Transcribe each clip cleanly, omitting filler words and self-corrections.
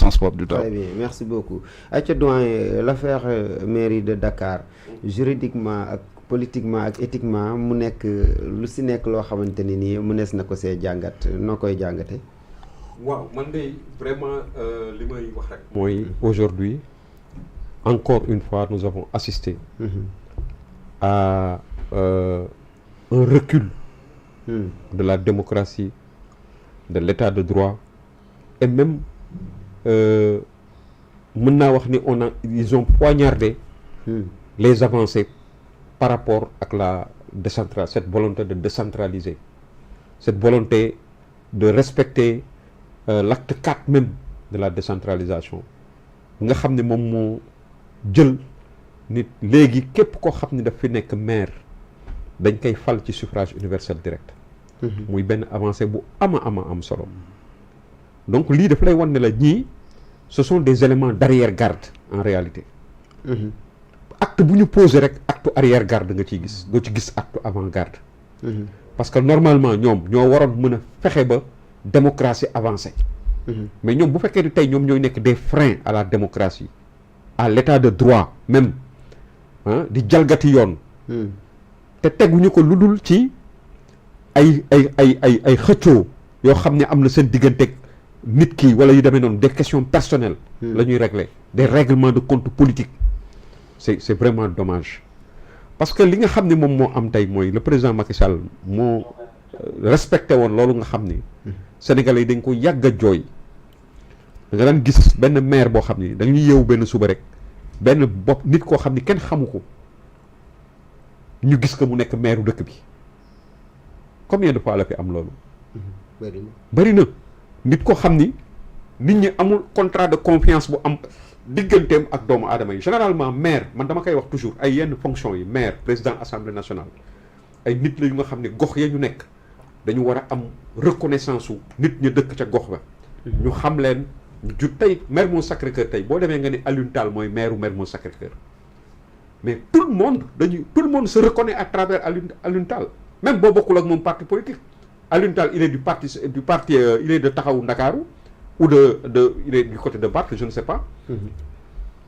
transport du temps. Très bien, merci beaucoup. Aïcha Doyen, l'affaire mairie de Dakar juridiquement ak politiquement ak éthiquement mu nekk lu si nekk loo xamante ni nii mënees na ko see jàngat noo koy jàngate. waaw man de vraiment li may wax rek. mooy aujourd'hui encore une fois nous avons assisté à un recul de la démocratie, de l'état de droit et même mën naa wax ni ils ont poignardé les avancées par rapport à cette volonté de décentraliser, cette volonté de respecter l'acte 4 même de la décentralisation nga xam ne moom moo jël nit léegi képp koo xam ne daf fi nekk maire dañ koy fal ci suffrage universel direct muy benn avancée bu am solo donc lii daf lay wan ne la ñii ce sont des éléments d'arrière-garde en réalité acte bu ñu posé rek acte arrière-garde nga ciy gis doo ci gis acte avant-garde parce que normalement ñoom ñoo waroon mën a fexe ba démocratie avancée mais ñoom bu fekkee ni tey ñoom ñooy nekk des freins à la démocratie à l'état de droit même di jalgati yoon te teguñu ko lu dul ci ay xëccoo yoo xam ne am na seen digganteeg nit ki wala yu demee noonu des questions personnelles la ñuy régler des règlements de compte politique c'est vraiment dommage parce que li nga xam ne moom moo am tey mooy le président Macky Sall moo respecté woon loolu nga xam ni Sénégalais yi dañ ko yàgg a jooy da nga daan gis benn maire boo xam ni dañuy yeewu benn suba rek benn bopp nit koo xam ni kenn xamu ko ñu gis ko mu nekk maire dëkk bi combien de fois la fi am loolu bari na nit koo xam ni nit ñi amul contrat de confiance bu am digganteem ak doomu aadama yi généralement maire man dama koy wax toujours ay yenn fonction yi maire président assemblée nationale ay nit la yu nga xam ne gox ya ñu nekk dañu war a am reconnaissance su nit ñi dëkk ca gox ba ñu xam leen ju tey Mermoz Sacré-Cœur tey boo demee nga ne Alioune Tall mooy maire Mermoz Sacré-Cœur mais tout le monde se reconnaît à travers Alioune Tall même boo bokkul ak moom parti politique Alioune Tall il est du parti il est de Taxawu Ndakaaru ou il est du côté de Barth je ne sais pas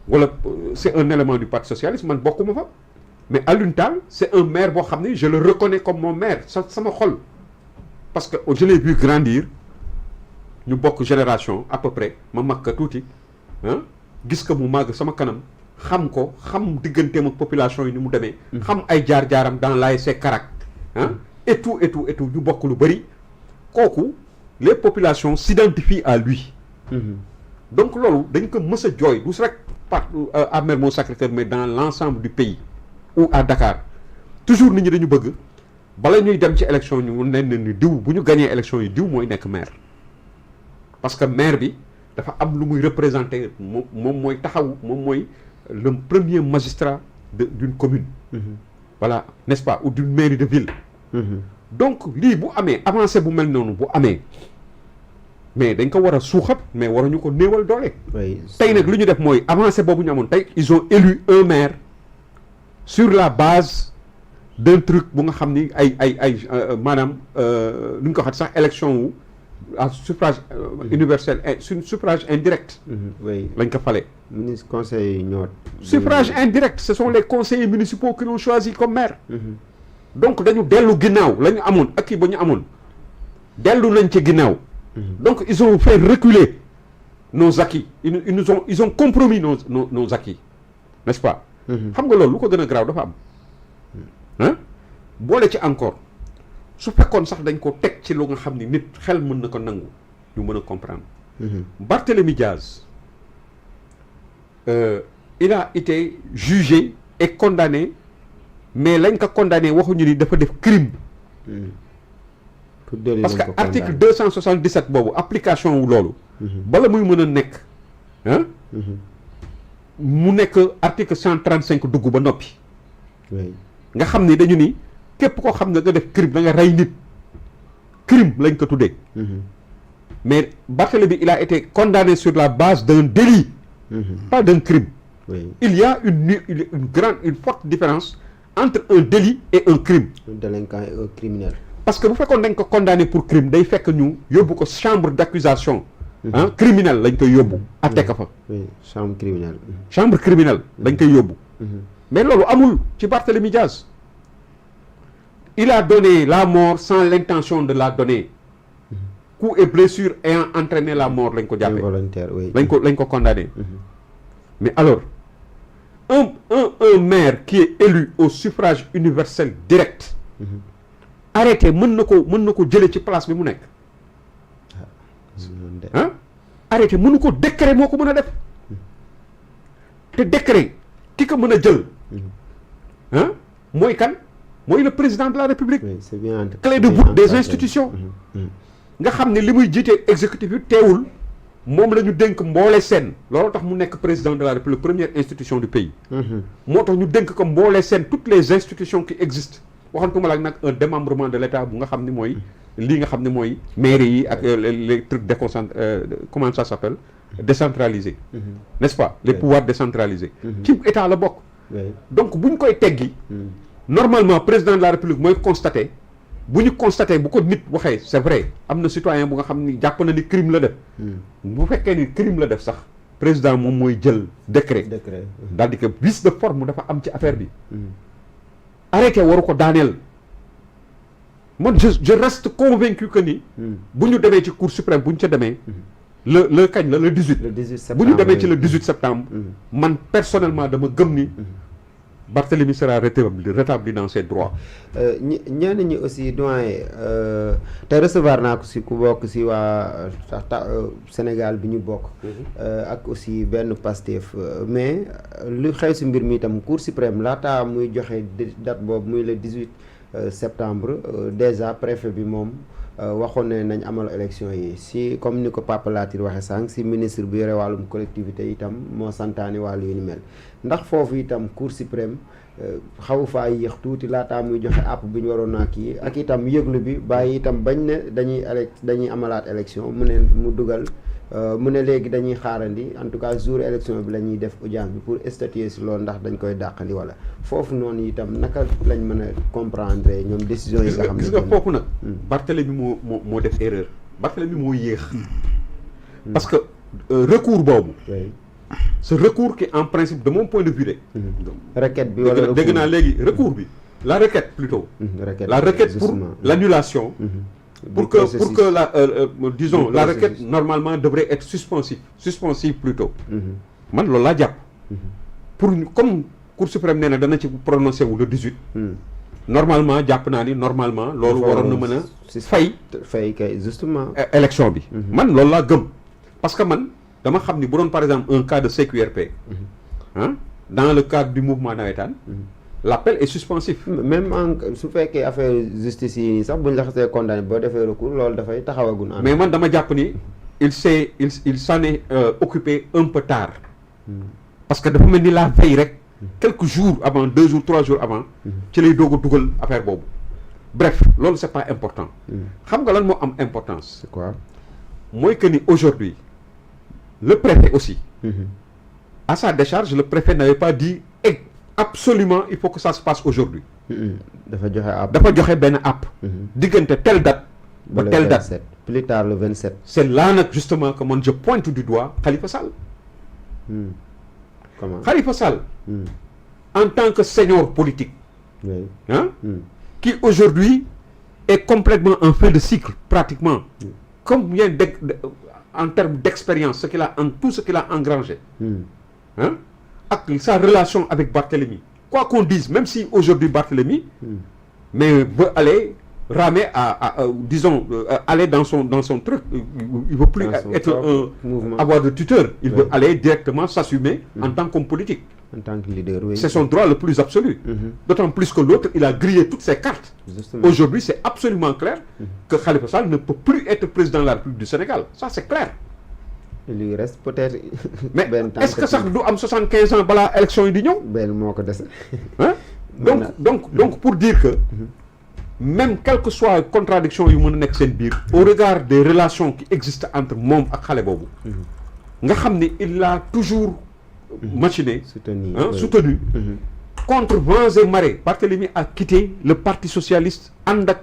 wala c'est un élément du parti socialiste man bokkuma fa mais Alioune Tall c'est un maire boo xam ne je le reconnais comme mon maire sama xol parce que je l'ai vu grandir ñu bokk génération à peu près ma mag ka tuuti gis ko mu màgg sama kanam xam ko xam digganteem ak population yi ni mu demee xam ay jaar-jaaram dans l'ASC Karak et tout ñu bokk lu bëri kooku les populations s'identifient à lui donc loolu dañ ko mës a jooy du rek à Mermoz Sacré-Cœur mais dans l'ensemble du pays ou à Dakar toujours nit ñi dañu bëgg bala ñuy dem ci élection ñu nen ni diw bu ñu gañee élection yi diw mooy nekk maire parce que maire bi dafa am lu muy représenter moom mooy taxaw moom mooy le premier magistrat d'une commune voilà n'est-ce pas ou d'une mairie de ville donc lii bu amee avancé bu mel noonu bu amee mais dañ ko war a suuxat mais waruñu ko néewal doole tey nag lu ñu def mooy avancé boobu ñu amoon tey ils ont élu un maire sur la base d'un truc bu nga xam ni ay maanaam lu ñu ko waxee sax élection wu à suffrage universel suffrage indirect lañ ko fale ministre conseil ñoo suffrage indirect ce sont les conseillers municipaux qui l'ont choisi comme maire donc dañu dellu ginnaaw la ñu amoon ak kii ba ñu amoon dellu nañ ci ginnaaw donc ils ont fait reculer nos acquis ils ont compromis nos acquis n'est-ce pas xam nga loolu lu ko gën a garaaw dafa am boole ci encore su fekkoon sax dañ ko teg ci lu nga xam ni nit xel mën na ko nangu ñu mën a comprendre Barthélémy Diaz il a été jugé et condamné mais lañ ko condamné waxuñu ni dafa def crime parce que article 277 boobu application wu loolu bala muy mën a nekk mu nekk article 135 dugg ba noppi nga xam ni dañu ni képp koo xam ne nga def crime da nga rey nit crime lañ ko tuddee mais Barthélémy il a été condamné sur la base d'un délit pas d'un crime il y a une forte différence entre un délit et un crime un délinquant et un criminel parce que bu fekkoon dañ ko condamné pour crime day fekk ñu yóbbu ko chambre d'accusation criminel lañ koy yóbbu atte ka fa oui chambre criminelle. chambre criminelle lañ koy yóbbu mais loolu amul ci Barthélémy Diaz. Il a donné la mort sans l'intention de la donner. Coups et blessures ayant entraîné la mort lañ ko jàppee. Involontaire, oui. lañ ko condamné. Mais alors un maire qui est élu au suffrage universel direct. arrêté mën na ko jëlee ci place bi mu nekk. arrêté mënu ko décret moo ko mën a def. te décret ki ko mën a jël. mooy kan. mooy le président de la République. Oui, c'est bien clé de voûte des institutions. nga xam ne li muy jiite exécutif bi teewul moom la ñu dénk mboole seen. loolu tax mu nekk président de la République première institution du pays. moo tax ñu dénk ko mboole seen toutes les institutions qui existent waxantuma la nag un démembrement de l'État bu nga xam ne mooy lii nga xam ne mooy mairie yi ak les trucs comment ça s'appelle décentralisé. n'est-ce pas les pouvoirs décentralisés. ci État la bokk. donc bu ñu koy teggi. normalement président de la République mooy constaté bu ñu constaté bu ko nit waxee c'est vrai am na citoyen bu nga xam ni jàpp na ni crime la def. bu fekkee ni crime la def sax président moom mooy jël décret. daal di que vice de forme dafa am ci affaire bi. arrêté waru ko daaneel. man je reste convaincu que ni. bu ñu demee ci cour suprême bu ñu ca demee. le kañ la le 18. le 18 septembre bu ñu demee ci le 18 septembre. man personnellement dama gëm ni. Barthélémy sera rétabli dans ses droits. ñenn ñi aussi doyen te recevoir naa ko si ku bokk si waa Sénégal bi ñu bokk. ak aussi benn Pastef mais lu xew si mbir mi itam Cour suprême laata muy joxe date boobu muy le 18 septembre déjà préfet bi moom waxoon ne nañ amal élection yi si comme ni ko Papa Latir waxe sànq si ministre bi yore wàllum collectivité itam moo santaani wàllu yu ni mel ndax foofu itam Cour suprême xaw faa yéex tuuti laataa muy joxe àpp bi ñu waroon naa kii ak itam yëglu bi bàyyi itam bañ ne dañuy amalaat élection mu ne mu dugal mu ne léegi dañuy xaarandi en tout cas jour élection bi la ñuy def audience bi pour statuer si loolu ndax dañ koy dàqandi wala foofu noonu itam naka lañ mën a comprendre ñoom décision yi nga xam ne gis nga foofu nag Barthélémy moo def erreur Barthélémy moo yéex parce que recours boobu ce recours qui en principe de mon point de vue de requête bi wala dégg naa léegi recours bi la requête plutôt la requête pour l'annulation pour que la disons la requête normalement devrait être suspensive plutôt man loolu laa jàpp pour comme Cour suprême nee na dana ci prononcé wu le 18 normalement jàpp naa ni normalement loolu waroon na mën a fay kay justement élection bi man loolu laa gëm parce que man dama xam ni bu doon par exemple un cas de CQRP dans le cadre du mouvement nawetaan l'appel est suspensif. même su fekkee affaire justice yi nii sax buñ la xasee condamné boo defee recours loolu dafay taxawagun. mais man dama jàpp ni il s'en est occupé un peu tard. parce que dafa mel ni la veille rek. quelques jours avant 2 jours 3 jours avant. ci lay doog a dugal affaire boobu. bref loolu c'est pas important. xam nga lan moo am importance. c'est quoi. mooy que ni aujourd'hui le préfet aussi. à sa décharge le préfet n'avait pas dit absolument il faut que ça se passe aujourd'hui. dafa joxe benn app. diggante telle date. ba telle date plus tard le 27. c'est là nag justement que man je pointe du doigt Khalifa Sall. comment Khalifa Sall. en tant que senior politique. oui qui aujourd'hui est complètement en fin de cycle pratiquement. combien en termes d'expérience tout ce qu'il a engrangé. ak sa relation avec Barthélémy quoi qu'on dise même si aujourd'hui Barthélémy mais veut aller ramer disons aller dans son truc il veut plus avoir de tuteur il veut aller directement s'assumer en tant qu'homme politique en tant que leader oui. c'est son droit le plus absolu d'autant plus que l'autre il a grillé toutes ses cartes. Justement. Aujourd'hui c'est absolument clair que Khalifa Sall ne peut plus être président de la République du Sénégal ça c'est clair. Il lui reste peut-être. mais est-ce que sax du am 75 ans balaa élection yi di ñëw. benn moo ko dese. donc pour dire que. même quelle que soit contradiction yu mën a nekk seen biir. au regard des relations qui existent entre moom ak xale boobu. nga xam ni il a toujours. machiné soutenu. contre vents et marées. Barthélémy a quitté le parti socialiste ànd ak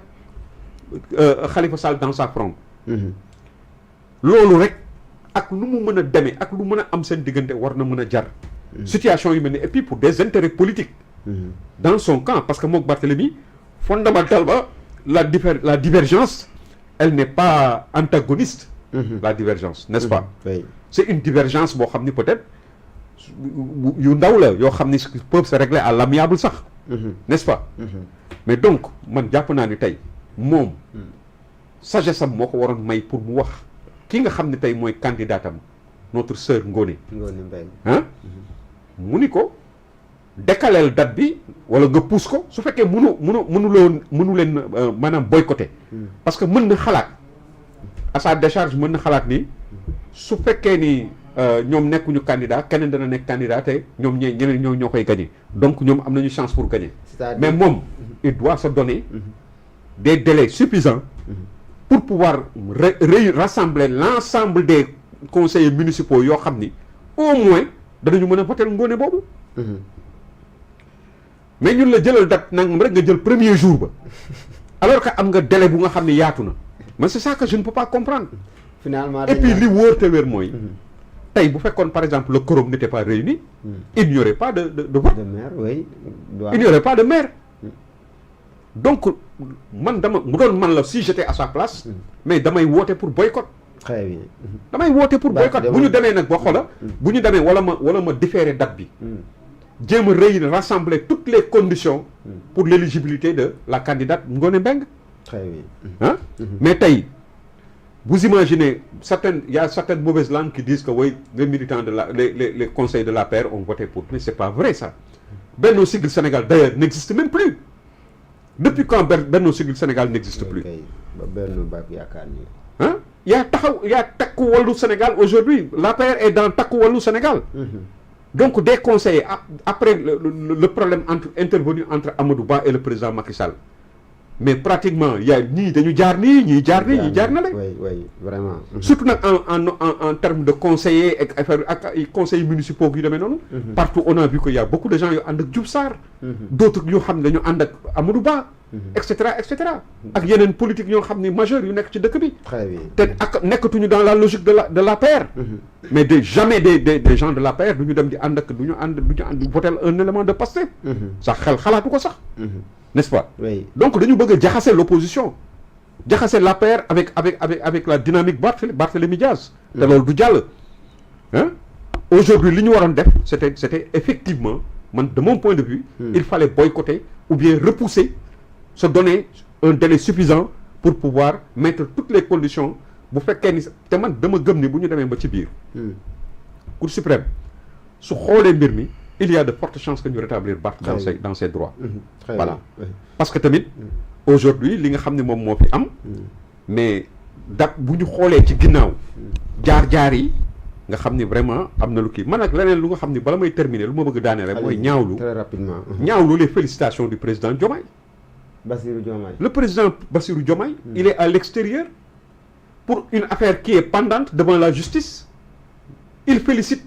Khalifa Sall dans sa fronde. loolu rek. ak lu mu mën a demee ak lu mën a am seen diggante war na mën a jar situation yu mel ni et puis pour des intérêts politiques dans son camp parce que mook Barthélemy fondamentalement la divergence elle n'est pas antagoniste la divergence n'est-ce pas oui. C'est une divergence boo xam ni peut-être yu ndaw la yoo xam ni peuvent se régler à l'amiable sax n'est-ce pas mais donc man jàpp naa ni tey moom sagesse am moo ko waroon may pour mu wax ki nga xam ne tey mooy candidat am notre sœur Ngoné Mbengue ah mu ni ko décaleel date bi wala nga pousse ko su fekkee mënu leen maanaam boycotter parce que mën na xalaat à sa décharge mën na xalaat ni su fekkee ni ñoom nekkuñu candidat keneen dana nekk candidat te ñoom ñeneen ñoo koy gagner donc ñoom am nañu chance pour gagner mais moom il doit se donner des délais suffisants pour pouvoir rassembler l'ensemble des conseillers municipaux yoo xam ni au moins danañu mën a voter Ngoné boobu mais ñun la jëlal date nangam rek nga jël premier jour ba alors que am nga délai bu nga xam ne yaatu na mais c'est ça que je ne peux pas comprendre finalement et puis li wóor te wér mooy tey bu fekkoon par exemple le quorum n'était pas réuni il n'y aurait pas de vote de maire oui il n'y aurait pas de maire donc man mu doon man la si j'étais à sa place mais damay woote pour boycott très bien damay woote pour boycott bu ñu demee nag ba xoola bu ñu demee wala ma différer date bi jéem a rassembler toutes les conditions pour l'éligibilité de la candidate Ngoné Mbengue très bien hein mais tey vous imaginez il y a certaines mauvaises langues qui disent que oui les militants de les conseils de l'APR ont voté pour mais c'est pas vrai ça Benno Siggil Sénégal d'ailleurs n'existe même plus depuis quand Benno Siggil Sénégal n'existe plus Benno Bokk Yaakaar ni hein il y a Takku Wallu Sénégal aujourd'hui l'APR est dans Takku Wallu Sénégal donc des conseillers après le problème intervenu entre Amadou Ba et le président Macky Sall mais pratiquement il y a ñii dañu jaar nii ñii jaar nii ñii jaar na la oui vraiment surtout nag en termes de conseillers ak affaire ak conseillers municipaux yu demee noonu partout on a vu que y a beaucoup de gens yu ànd ak Diouf Sarr d'autres yoo xam ne dañu ànd ak Amadou Ba et cetera ak yeneen politique yoo xam ne majeurs yu nekk ci dëkk bi très bien te ak nekkatuñu dans la logique de l'APR mais jamais des gens de l'APR du ñu dem di ànd ak du ñu ànd voter un élément de Pastef sax xalaatu ko sax n'est-ce pas oui donc dañu bëgg a jaxase l'opposition jaxase l'APR avec la dynamique Barthélémy Diaz te loolu du jàll hein aujourd'hui li ñu waroon def c'était effectivement man de mon point de vue il fallait boycotter ou bien repousser se donner un délai suffisant pour pouvoir mettre toutes les conditions bu fekkee ni te man dama gëm ni bu ñu demee ba ci biir Cour suprême su xoolee mbir mi il y a de fortes chances que ñu rétablir Barth dans ses droits voilà parce que tamit aujourd'hui li nga xam ne moom moo fi am mais bu ñu xoolee ci ginnaaw jaar yi nga xam ni vraiment am na lu kii man nag leneen lu nga xam ni bala may terminer lu ma bëgg daane rek mooy ñaawlu très rapidement ñaawlu les félicitations du président Diomaye Bassirou Diomaye le président Bassirou Diomaye il est à l'extérieur pour une affaire qui est pendante devant la justice il félicite